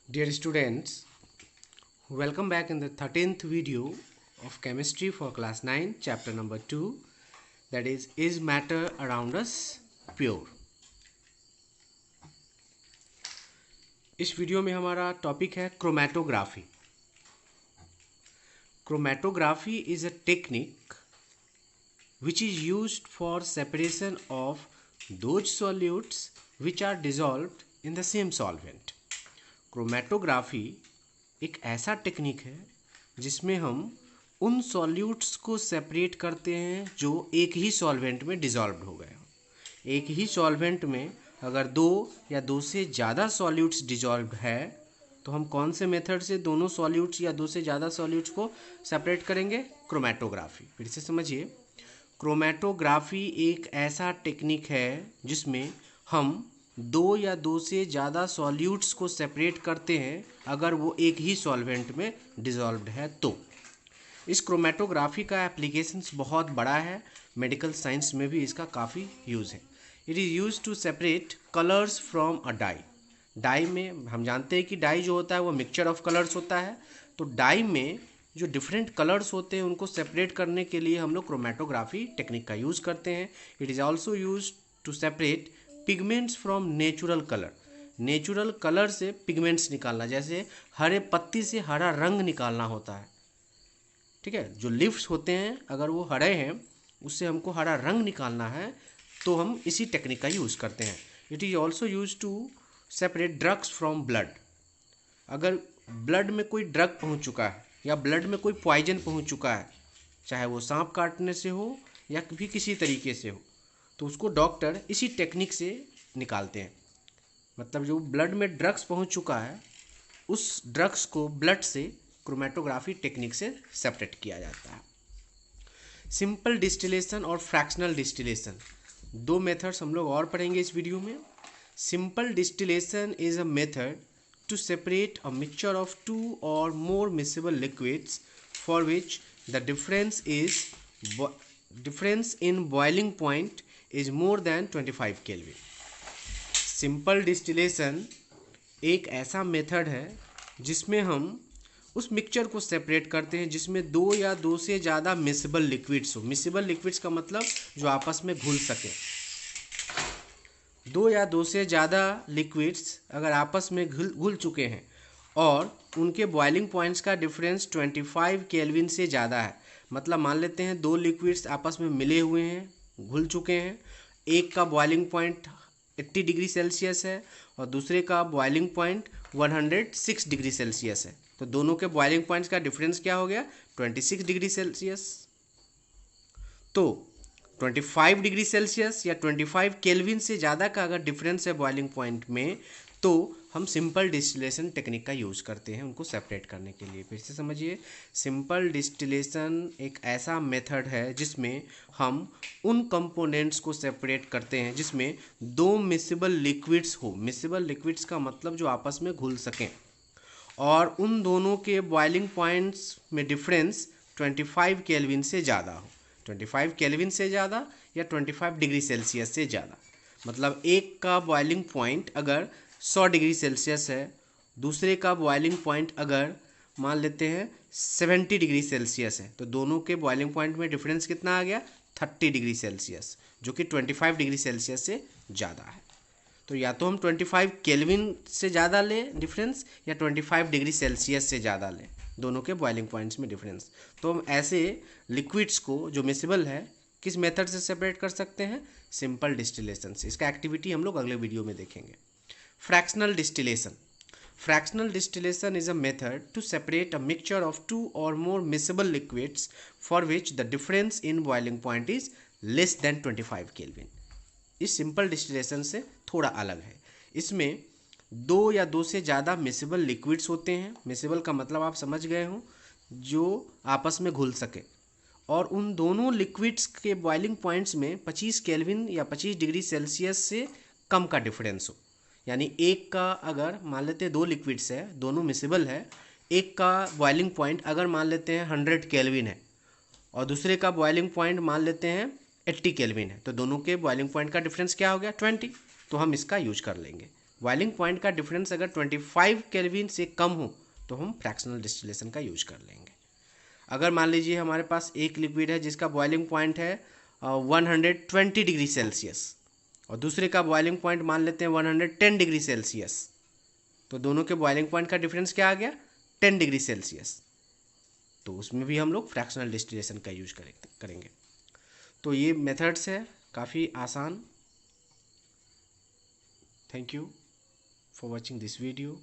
Dear students, welcome back in the 13th video of chemistry for class 9 chapter number 2, that is matter around us pure. इस video में हमारा topic है chromatography. Chromatography is a technique which is used for separation of those solutes which are dissolved in the same solvent. Chromatography एक ऐसा technique है जिसमें हम उन सॉल्यूट्स को सेपरेट करते हैं जो एक ही सॉल्वेंट में डिसॉल्व्ड हो गए हों. एक ही सॉल्वेंट में अगर दो या दो से ज़्यादा सॉल्यूट्स डिसॉल्व्ड है तो हम कौन से मेथड से दोनों सॉल्यूट्स या दो से ज़्यादा सॉल्यूट्स को सेपरेट करेंगे? क्रोमैटोग्राफी. फिर से समझिए, क्रोमैटोग्राफी एक ऐसा टेक्निक है जिसमें हम दो या दो से ज़्यादा सॉल्यूट्स को सेपरेट करते हैं अगर वो एक ही सॉल्वेंट में डिसॉल्व्ड है तो. इस क्रोमैटोग्राफी का एप्लीकेशंस बहुत बड़ा है, मेडिकल साइंस में भी इसका काफ़ी यूज़ है. It is use to separate colours from a dye. Dye में हम जानते हैं कि डाई जो होता है वो मिक्सचर ऑफ कलर्स होता है, तो डाई में जो डिफरेंट कलर्स होते हैं उनको सेपरेट करने के लिए हम लोग क्रोमैटोग्राफी टेक्निक का यूज़ करते हैं. It is also use to separate pigments from natural colour. Natural colour से पिगमेंट्स निकालना, जैसे हरे पत्ती से हरा रंग निकालना होता है. ठीक है, जो लीव्स होते हैं अगर वो हरे हैं उससे हमको हरा रंग निकालना है तो हम इसी टेक्निक का यूज़ करते हैं. It is also use to separate drugs from blood. अगर ब्लड में कोई ड्रग पहुंच चुका है या ब्लड में कोई पॉइजन पहुंच चुका है, चाहे वो सांप काटने से हो या भी किसी तरीके से हो, तो उसको डॉक्टर इसी टेक्निक से निकालते हैं. मतलब जो ब्लड में ड्रग्स पहुंच चुका है उस ड्रग्स को ब्लड से क्रोमैटोग्राफी टेक्निक से सेपरेट किया जाता है. सिंपल डिस्टिलेशन और फ्रैक्शनल डिस्टिलेशन, दो मेथड्स हम लोग और पढ़ेंगे इस वीडियो में. Simple distillation is a method to separate a mixture of two or more miscible liquids for which the difference in boiling point is more than 25 Kelvin. Simple distillation एक ऐसा method है जिसमें हम उस मिक्सचर को separate करते हैं जिसमें दो या दो से ज़्यादा मिसिबल लिक्विड्स हो. मिसिबल लिक्विड्स का मतलब जो आपस में घुल सके. दो या दो से ज़्यादा लिक्विड्स अगर आपस में घुल चुके हैं और उनके बॉइलिंग पॉइंट्स का डिफरेंस 25 केल्विन से ज़्यादा है, मतलब मान लेते हैं दो लिक्विड्स आपस में मिले हुए हैं, घुल चुके हैं, एक का बॉइलिंग पॉइंट 80 डिग्री सेल्सियस है और दूसरे का बॉइलिंग पॉइंट 106 डिग्री सेल्सियस है, तो दोनों के बॉइलिंग पॉइंट्स का डिफरेंस क्या हो गया? 26 डिग्री सेल्सियस. तो 25 डिग्री सेल्सियस या 25 केल्विन से ज़्यादा का अगर डिफरेंस है बॉइलिंग पॉइंट में तो हम सिंपल डिस्टिलेशन टेक्निक का यूज़ करते हैं उनको सेपरेट करने के लिए. फिर से समझिए, सिंपल डिस्टिलेशन एक ऐसा मेथड है जिसमें हम उन कंपोनेंट्स को सेपरेट करते हैं जिसमें दो मिसिबल लिक्विड्स हो. मिसिबल लिक्विड्स का मतलब जो आपस में घुल सकें और उन दोनों के बॉइलिंग पॉइंट्स में डिफरेंस 25 केल्विन से ज़्यादा हो. 25 केल्विन से ज़्यादा या 25 डिग्री सेल्सियस से ज़्यादा, मतलब एक का बॉइलिंग पॉइंट अगर 100 डिग्री सेल्सियस है, दूसरे का बॉइलिंग पॉइंट अगर मान लेते हैं 70 डिग्री सेल्सियस है, तो दोनों के बॉइलिंग पॉइंट में डिफरेंस कितना आ गया? 30 डिग्री सेल्सियस, जो कि 25 डिग्री सेल्सियस से ज़्यादा है. तो या तो हम 25 केल्विन से ज़्यादा लें डिफरेंस या 25 डिग्री सेल्सियस से ज़्यादा लें, दोनों के बॉइलिंग पॉइंट्स में डिफरेंस. तो हम ऐसे लिक्विड्स को जो मिसिबल है किस मेथड से सेपरेट कर सकते हैं? सिंपल डिस्टिलेशन से. इसका एक्टिविटी हम लोग अगले वीडियो में देखेंगे. Fractional distillation. Fractional distillation is a method to separate a mixture of two or more miscible liquids for which the difference in boiling point is less than 25 Kelvin. इस simple distillation से थोड़ा अलग है. इसमें दो या दो से ज़्यादा मिसिबल लिक्विड्स होते हैं. मिसिबल का मतलब आप समझ गए हों, जो आपस में घुल सके, और उन दोनों लिक्विड्स के बॉइलिंग पॉइंट्स में 25 केल्विन या 25 डिग्री सेल्सियस से कम का डिफरेंस हो. यानी एक का अगर मान लेते हैं दो लिक्विड्स है, दोनों मिसिबल है, एक का बॉइलिंग पॉइंट अगर मान लेते हैं 100 केल्विन है और दूसरे का बॉइलिंग पॉइंट मान लेते हैं 80 केल्विन है, तो दोनों के बॉइलिंग पॉइंट का डिफरेंस क्या हो गया? 20. तो हम इसका यूज कर लेंगे. बॉइलिंग पॉइंट का डिफरेंस अगर 25 केल्विन से कम हो तो हम फ्रैक्शनल डिस्टिलेशन का यूज कर लेंगे। अगर मान लीजिए हमारे पास एक लिक्विड है जिसका बॉइलिंग पॉइंट है 120 डिग्री सेल्सियस और दूसरे का बॉइलिंग पॉइंट मान लेते हैं 110 डिग्री सेल्सियस, तो दोनों के बॉइलिंग पॉइंट का डिफरेंस क्या आ गया 10 डिग्री सेल्सियस, तो उसमें भी हम लोग फ्रैक्शनल डिस्टिलेशन का यूज करेंगे। तो ये मेथड्स है काफ़ी आसान। Thank you for watching this video.